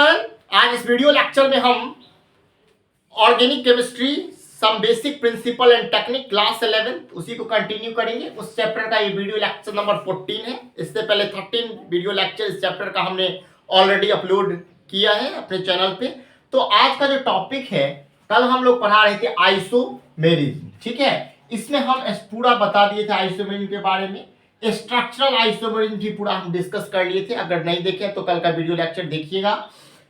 Everyone, आज इस video lecture में हम organic chemistry some basic principle and technique class 11 उसी को कंटिन्यू करेंगे। उस चैप्टर का ये वीडियो लेक्चर नंबर 14 है। इससे पहले 13 वीडियो लेक्चर इस चैप्टर का हमने ऑलरेडी अपलोड किया है अपने चैनल पे। तो आज का जो टॉपिक है, कल हम लोग पढ़ा रहे थे आइसोमेरिज्म, ठीक है। इसमें हम पूरा बता दिए थे आइसोमेरिज्म के बारे में। स्ट्रक्चरल आइसोमेरिज्म भी पूरा हम डिस्कस कर लिए थे। अगर नहीं देखे तो कल का वीडियो लेक्चर देखिएगा।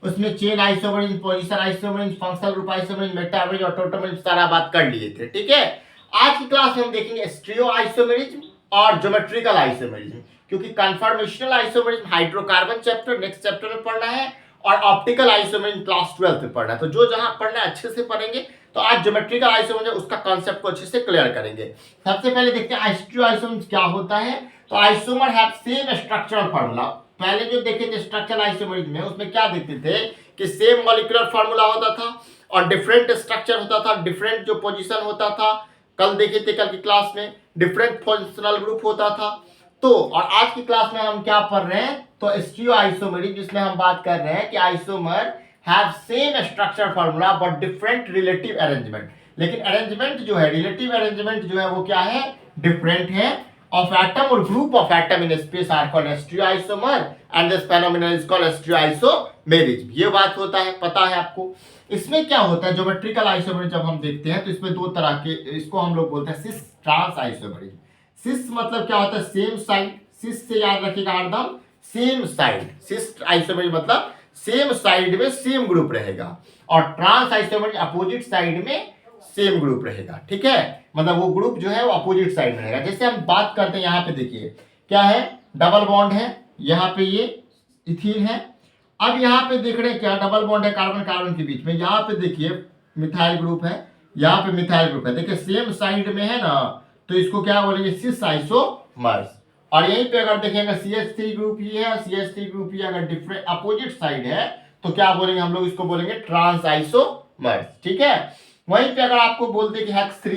उसमें chain isomerism, position isomerism, functional group isomerism, metamerism और टोटोमेरिज्म सारा बात कर लिए थे, ठीक है। आज की क्लास में हम देखेंगे स्टीरियो आइसोमेरिज्म और ज्योमेट्रिकल आइसोमेरिज्म, क्योंकि conformational isomerism hydrocarbon chapter next chapter में पढ़ना है और ऑप्टिकल आइसोमेरिज्म क्लास 12 में पढ़ना है। तो जो जहां पढ़ना है अच्छे से पढ़ेंगे। तो आज ज्योमेट्रिकल आइसोमेरिज्म उसका कॉन्सेप्ट को अच्छे से क्लियर करेंगे। सबसे पहले देखते हैं स्टीरियो आइसोमेरिज्म क्या होता है। तो isomer have same structural formula. पहले जो देखे थे स्ट्रक्चरल आइसोमेरिज्म में, उसमें क्या देखते थे कि सेम मॉलिक्यूलर फार्मूला होता था और डिफरेंट स्ट्रक्चर होता था, डिफरेंट जो पोजीशन होता था। कल देखे थे, कल की क्लास में डिफरेंट फंक्शनल ग्रुप होता था। तो और आज की क्लास में हम क्या पढ़ रहे हैं, तो स्टीरियो आइसोमेरिज्म, जिसमें हम बात कर रहे हैं कि isomer have same structure formula but different relative arrangement. लेकिन अरेंजमेंट जो है, रिलेटिव अरेंजमेंट जो है वो क्या है, डिफरेंट है। Of atom or group of atom in space are called stereoisomer and this phenomenon is called stereoisomerism। ये बात होता है, पता है आपको। इसमें क्या होता है, ज्योमेट्रिकल आइसोमेरिज्म जब हम देखते हैं तो इसमें दो तरह के, इसको हम लोग बोलते हैं सिस ट्रांस आइसोमेरिज्म। सिस मतलब क्या होता है, सेम साइड। सिस से याद रखिएगा हरदम, सेम साइड। सिस आइसोमेरिज्म मतलब सेम साइड में सेम ग्रुप रहेगा और ट्रांस आइसोमेरिज्म अपोजिट साइड में सेम ग्रुप रहेगा, ठीक है। मतलब वो ग्रुप जो है वो अपोजिट साइड में रहेगा। जैसे हम बात करते हैं, यहाँ पे देखिए क्या है, डबल बॉन्ड है, यहाँ पे ये इथीन है। अब यहाँ पे देख रहे हैं क्या, डबल बॉन्ड है कार्बन कार्बन के बीच में। यहाँ पे देखिए मिथाइल ग्रुप है, यहाँ पे मिथाइल ग्रुप है। देखिए सेम साइड में है ना, तो इसको क्या बोलेंगे, सिस आइसोमर्स। और यहीं पे अगर देखेंगे CH3 ग्रुप ही है, CH3 ग्रुप ही अगर डिफरेंट अपोजिट साइड है तो क्या बोलेंगे हम लोग, इसको बोलेंगे ट्रांस आइसोमर्स, ठीक है। वहीं पे अगर आपको बोलते कि हेक्स 3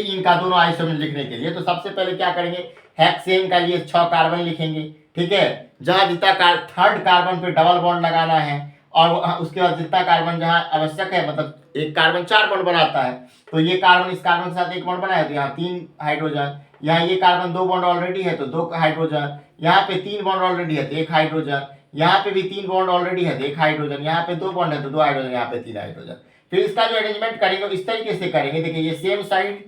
इन का दोनों आइसोमेरिज्म लिखने के लिए, तो सबसे पहले क्या करेंगे, हेक्सेन का लिए 6 कार्बन लिखेंगे, ठीक है। जहां जितना थर्ड कार्बन पे डबल बॉन्ड लगाना है और उसके बाद जितना कार्बन जहां आवश्यक है, मतलब एक कार्बन 4 बॉन्ड बनाता है, तो ये कार्बन इस कार्बन के साथ एक बॉन्ड बनाया तो यहाँ 3 हाइड्रोजन। यहाँ ये कार्बन 2 बॉन्ड ऑलरेडी है तो 2 हाइड्रोजन। यहाँ पे 3 बॉन्ड ऑलरेडी है तो 1 हाइड्रोजन। यहाँ पे भी 3 बॉन्ड ऑलरेडी है तो 1 हाइड्रोजन। यहाँ पे 2 बॉन्ड है तो 2 हाइड्रोजन। यहाँ पे 3 हाइड्रोजन। फिर इसका जो अरेंजमेंट करेंगे इस तरीके से करेंगे। देखिए ये सेम साइड,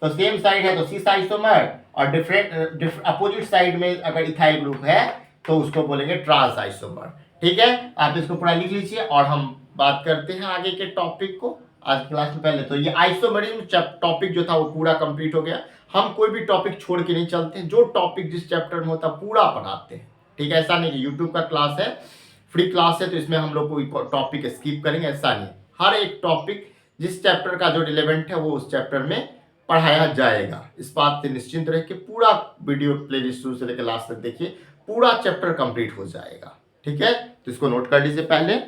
तो सेम साइड है तो सिस आइसोमर, और डिफरेंट अपोजिट साइड में अगर इथाइल ग्रुप है तो उसको बोलेंगे ट्रांस आइसोमर, ठीक है। आप इसको पूरा लिख लीजिए और हम बात करते हैं आगे के टॉपिक को आज क्लास में। पहले तो ये आइसोमेरिज्म टॉपिक जो था वो पूरा कंप्लीट हो गया। हम कोई भी टॉपिक छोड़ के नहीं चलते, जो टॉपिक जिस चैप्टर में होता पूरा पढ़ाते हैं, ठीक है। ऐसा नहीं कि यूट्यूब का क्लास है, फ्री क्लास है, तो इसमें हम लोग कोई टॉपिक स्किप करेंगे, ऐसा नहीं। हर एक टॉपिक जिस चैप्टर का जो रिलेवेंट है वो उस चैप्टर में पढ़ाया जाएगा। इस बात से निश्चिंत रह के पूरा वीडियो प्लेलिस्ट शुरू से लेकर लास्ट तक देखिए, पूरा चैप्टर कंप्लीट हो जाएगा, ठीक है। तो इसको नोट कर लीजिए पहले।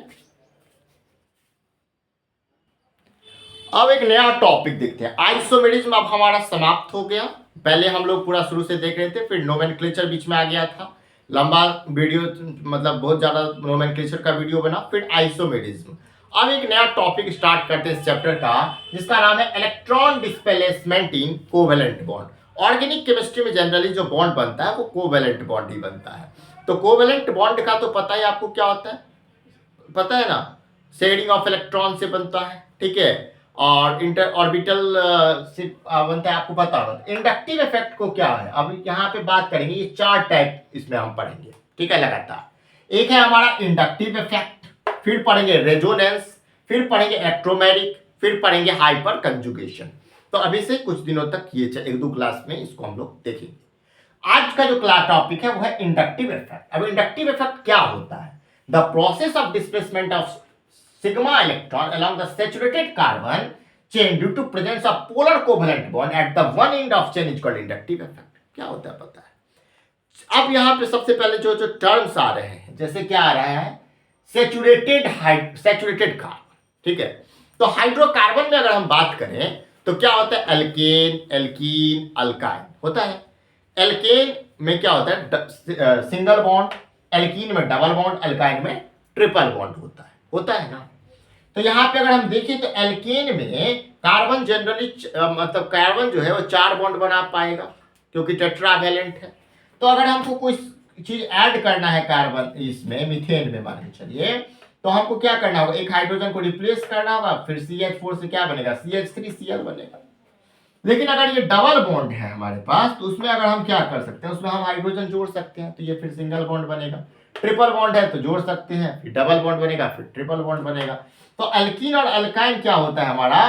अब एक नया टॉपिक देखते हैं, आइसोमेरिज्म अब हमारा समाप्त हो गया। पहले हम लोग पूरा शुरू से देख रहे थे, फिर नोमेनक्लेचर बीच में आ गया था, लंबा वीडियो, मतलब बहुत ज्यादा नोमेनक्लेचर का वीडियो बना। फिर आइसोमेरिज्म। अब एक नया टॉपिक स्टार्ट करते हैं इस चैप्टर का, जिसका नाम है electron displacement in covalent bond. Organic chemistry में जनरली जो बॉन्ड बनता है वो कोवेलेंट बॉन्ड ही बनता है। तो कोवेलेंट बॉन्ड का तो पता है आपको क्या होता है, पता है ना, शेयरिंग ऑफ इलेक्ट्रॉन से बनता है, ठीक है। और इंटर ऑर्बिटल से बनता है, आपको पता होगा। इंडक्टिव इफेक्ट को क्या है, अब यहाँ पे बात करेंगे। ये 4 टाइप इसमें हम पढ़ेंगे, ठीक है, लगातार। एक है हमारा इंडक्टिव इफेक्ट, फिर पढ़ेंगे रेजोनेंस, फिर पढ़ेंगे इलेक्ट्रोमैग्नेटिक, फिर पढ़ेंगे हाइपर कंजुगेशन। तो अभी से कुछ दिनों तक ये 1-2 क्लास में इसको हम लोग देखेंगे। आज का जो क्लास टॉपिक है वो है इंडक्टिव इफेक्ट। अब इंडक्टिव इफेक्ट क्या होता है, the process of displacement of sigma electron along the saturated carbon chain due to presence of polar covalent bond at the one end of chain is called inductive effect। क्या होता है पता है। अब यहाँ पे सबसे पहले जो टर्म्स आ रहे हैं, जैसे क्या आ रहा है, सैचुरेटेड कार्बन, ठीक है। तो हाइड्रोकार्बन में अगर हम बात करें तो क्या होता है, एल्केन, एल्कीन, अल्काइन होता है। एल्केन में क्या होता है, सिंगल बॉन्ड, एल्कीन में डबल बॉन्ड, अल्काइन में ट्रिपल बॉन्ड होता है ना। तो यहाँ पे अगर हम देखें तो एल्केन में कार्बन जनरली मतलब कार्बन जो है वो 4 बॉन्ड बना पाएगा क्योंकि टेट्रावैलेंट है। तो अगर हमको कोई चीज ऐड करना है कार्बन इसमें मीथेन में मान के चलिए, तो हमको क्या करना होगा, एक हाइड्रोजन को रिप्लेस करना होगा, फिर CH4 से क्या बनेगा, CH3Cl बनेगा। लेकिन अगर ये डबल बॉन्ड है हमारे पास तो उसमें अगर हम क्या कर सकते हैं, उसमें हम हाइड्रोजन जोड़ सकते हैं, तो ये फिर सिंगल बॉन्ड बनेगा। ट्रिपल बॉन्ड है तो जोड़ सकते हैं, फिर डबल बॉन्ड बनेगा, फिर ट्रिपल बॉन्ड बनेगा। तो एल्कीन और अल्काइन क्या होता है हमारा,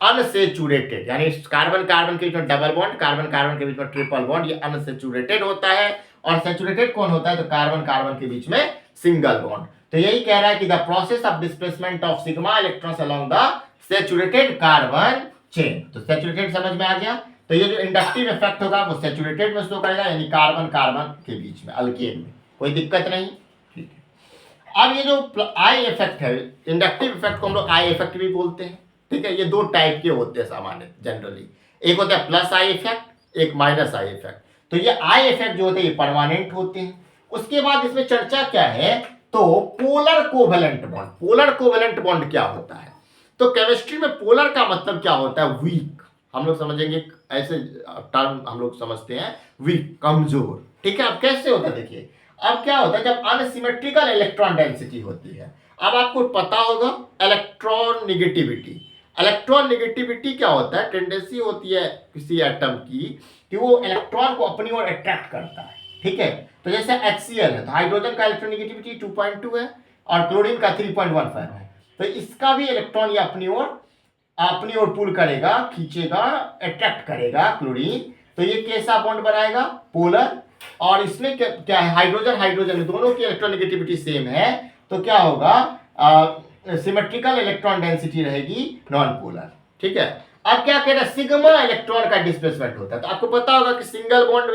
अनसेचुरेटेड, यानी कार्बन कार्बन के बीच में डबल बॉन्ड, कार्बन कार्बन के बीच में ट्रिपल बॉन्ड, ये अनसेचुरेटेड होता है। और सेचुरेटेड कौन होता है, तो कार्बन कार्बन के बीच में सिंगल बॉन्ड। तो यही कह रहा है कि the process of displacement of sigma electrons along the saturated carbon chain. तो सेचुरेटेड समझ में आ गया। तो ये जो इंडक्टिव इफेक्ट होगा वो सेचुरेटेड में शो करेगा, यानी कार्बन कार्बन के बीच में, अल्केन में, कोई दिक्कत नहीं। ठीक है, अब ये जो आई इफेक्ट है, इंडक्टिव इफेक्ट को हम लोग आई इफेक्ट भी बोलते हैं। ठीक है, ये दो टाइप के होते हैं सामान्य जनरली, एक होता है प्लस आई इफेक्ट, एक माइनस आई इफेक्ट। तो ये आई इफेक्ट जो होते हैं ये परमानेंट होते हैं। उसके बाद इसमें चर्चा क्या है, तो polar covalent bond. Polar covalent bond क्या होता है, तो केमिस्ट्री में पोलर का मतलब क्या होता है, वीक। हम लोग समझेंगे, ऐसे टर्म हम लोग समझते हैं, वीक, कमजोर। ठीक है, अब कैसे होता है देखिए, अब क्या होता है जब अनसिमेट्रिकल इलेक्ट्रॉन डेंसिटी होती है। अब आपको पता होगा इलेक्ट्रॉन निगेटिविटी। इलेक्ट्रॉन निगेटिविटी क्या होता है, टेंडेंसी होती है किसी एटम की कि वो इलेक्ट्रॉन को अपनी ओर अट्रैक्ट करता है। ठीक है, तो जैसे HCl है तो हाइड्रोजन का इलेक्ट्रॉन निगेटिविटी 2.2 है और क्लोरीन का 3.15 है। तो इसका भी इलेक्ट्रॉन ये अपनी ओर पुल करेगा, खींचेगा, अट्रैक्ट करेगा क्लोरीन। तो ये कैसा बॉन्ड बनाएगा, पोलर। और इसमें क्या है, हाइड्रोजन हाइड्रोजन दोनों की इलेक्ट्रॉन नेगेटिविटी सेम है, तो क्या होगा, सिमेट्रिकल इलेक्ट्रॉन डेंसिटी रहेगी, नॉन पोलर। ठीक है, अब क्या कह रहा है, सिग्मा इलेक्ट्रॉन का डिस्प्लेसमेंट होता है। तो आपको पता होगा कि सिंगल बॉन्ड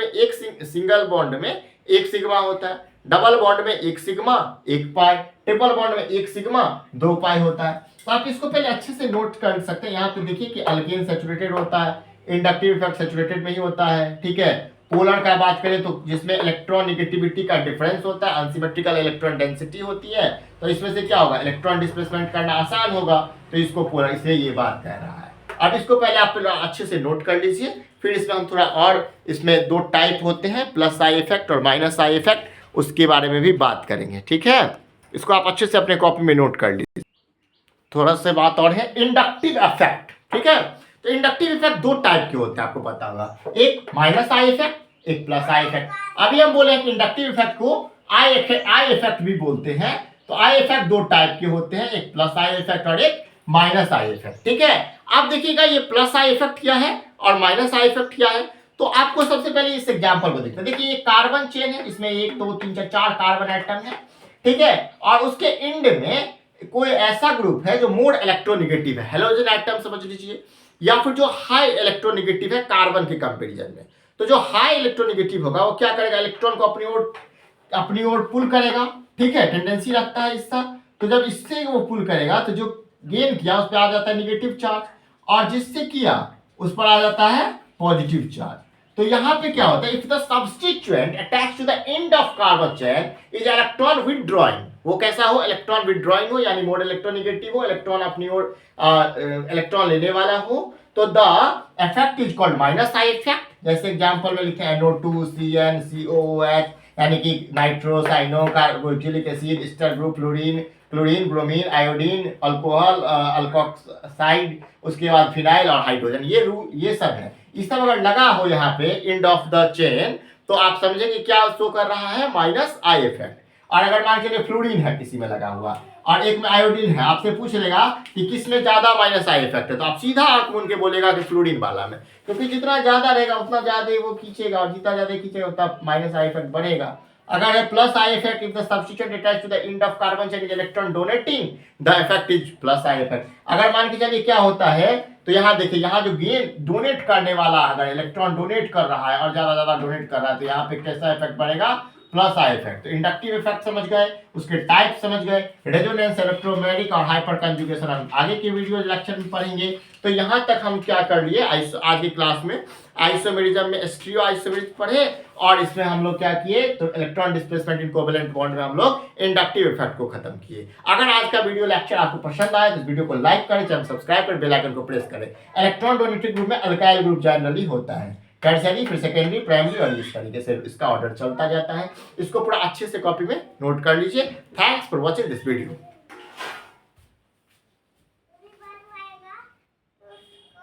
में एक सिग्मा होता है, डबल बॉन्ड में एक सिग्मा एक पाई, ट्रिपल बॉन्ड में एक सिग्मा 2 पाई होता है। तो आप इसको पहले अच्छे से नोट कर सकते हैं। यहाँ पे देखिए कि अल्केन सैचुरेटेड होता है, इंडक्टिव इफेक्ट सैचुरेटेड में ही होता है। ठीक है, पोलर का बात करें तो जिसमें इलेक्ट्रॉन निगेटिविटी का डिफरेंस होता है, अनसिमेट्रिकल इलेक्ट्रॉन डेंसिटी होती है, तो इसमें से क्या होगा, इलेक्ट्रॉन डिस्प्लेसमेंट करना आसान होगा, तो इसको पोलर, इसलिए ये बात कह रहा है। अब इसको पहले आप अच्छे से नोट कर लीजिए, फिर इसमें हम थोड़ा और, इसमें दो टाइप होते हैं, प्लस आई इफेक्ट और माइनस आई इफेक्ट, उसके बारे में भी बात करेंगे। ठीक है, इसको आप अच्छे से अपने कॉपी में नोट कर लीजिए। थोड़ा सा बात और है, इंडक्टिव इफेक्ट। ठीक है, तो इंडक्टिव इफेक्ट दो टाइप के होते हैं, आपको पता होगा, एक माइनस आई इफेक्ट, एक प्लस आई इफेक्ट। अभी हम बोले कि इंडक्टिव इफेक्ट को आई इफेक्ट भी बोलते हैं। तो आई इफेक्ट दो टाइप के होते हैं, एक प्लस आई इफेक्ट और एक माइनस आई इफेक्ट। ठीक है, आप देखिएगा ये प्लस आई इफेक्ट क्या है और माइनस आई इफेक्ट क्या है। तो आपको सबसे पहले इस एग्जांपल को देखते हैं। देखिए ये कार्बन चेन है, इसमें 1 2 3 4 कार्बन एटम है। ठीक है, और उसके एंड में कोई ऐसा ग्रुप है जो मोर इलेक्ट्रोनेगेटिव है, हेलोजन एटम समझ लीजिए, या फिर जो हाई इलेक्ट्रोनेगेटिव है कार्बन के कंपैरिजन में। तो जो हाई इलेक्ट्रोनेगेटिव होगा वो क्या करेगा, इलेक्ट्रॉन को अपनी ओर पुल करेगा। ठीक है, टेंडेंसी रखता है इसका। तो जब इससे वो पुल करेगा तो जो गेन किया उस पर आ जाता है निगेटिव चार्ज, और जिससे किया उस पर आ जाता है पॉजिटिव चार्ज। तो यहाँ पे क्या होता है, if the substituent attach to the end of carbon chain is electron withdrawing, वो कैसा हो, इलेक्ट्रॉन विथड्रॉइंग हो, यानी मोड इलेक्ट्रोनेगेटिव हो, इलेक्ट्रॉन अपनी ओर इलेक्ट्रॉन लेने वाला हो, तो the effect is called minus I effect. जैसे एग्जांपल में लिखे NO2 CN COOH, यानी कि nitro cyano carboxylic acid, ester group, chlorine bromine iodine alcohol alkoxide, उसके बाद फिनाइल और हाइड्रोजन, ये सब है। ये सब अगर लगा हो यहाँ पे एंड ऑफ द चेन, तो आप समझेंगे क्या शो कर रहा है, माइनस आई इफेक्ट। और अगर मान के फ्लोरीन है किसी में लगा हुआ और एक में आयोडीन है, आपसे पूछ लेगा कि किस में ज्यादा माइनस आई इफेक्ट है, तो आप सीधा आंख मूंद के बोलेगा कि फ्लोरीन वाला में, क्योंकि जितना ज्यादा रहेगा उतना ज्यादा वो खींचेगा, और जितना ज्यादा खींचेगा उतना माइनस आई इफेक्ट बढ़ेगा। अगर है plus I effect, if the substituent attached to the end of carbon chain is electron donating, the effect is plus I effect. अगर मान के चलिए क्या होता है, तो यहाँ देखिए, यहाँ जो गेन डोनेट करने वाला अगर इलेक्ट्रॉन डोनेट कर रहा है और ज्यादा डोनेट कर रहा है, तो यहाँ पे कैसा इफेक्ट बढ़ेगा, प्लस आई इफेक्ट। तो इंडक्टिव इफेक्ट समझ गए, उसके टाइप समझ गए, रेजोनेंस, इलेक्ट्रोमैग्नेटिक और हाइपर कंजुगेशन हम आगे के वीडियो लेक्चर में पढ़ेंगे। तो यहाँ तक हम क्या कर लिए आज की क्लास में, आइसोमेरिज्म में स्टीरियो आइसोमेरिज्म पढ़े और इसमें हम लोग क्या किए, तो electron displacement in covalent bond में हम लोग इंडक्टिव इफेक्ट को खत्म किए। अगर आज का वीडियो लेक्चर आपको पसंद आए तो इस वीडियो को लाइक करें, चैनल सब्सक्राइब करें, बेल आइकन को प्रेस करें। इलेक्ट्रॉन डोनेटेड ग्रुप में अल्काइल ग्रुप जनरली होता है, टर्शियरी, फिर सेकेंडरी, प्राइमरी और इस तरीके से इसका ऑर्डर चलता जाता है। इसको पूरा अच्छे से कॉपी में नोट कर लीजिए। Thanks for watching this video.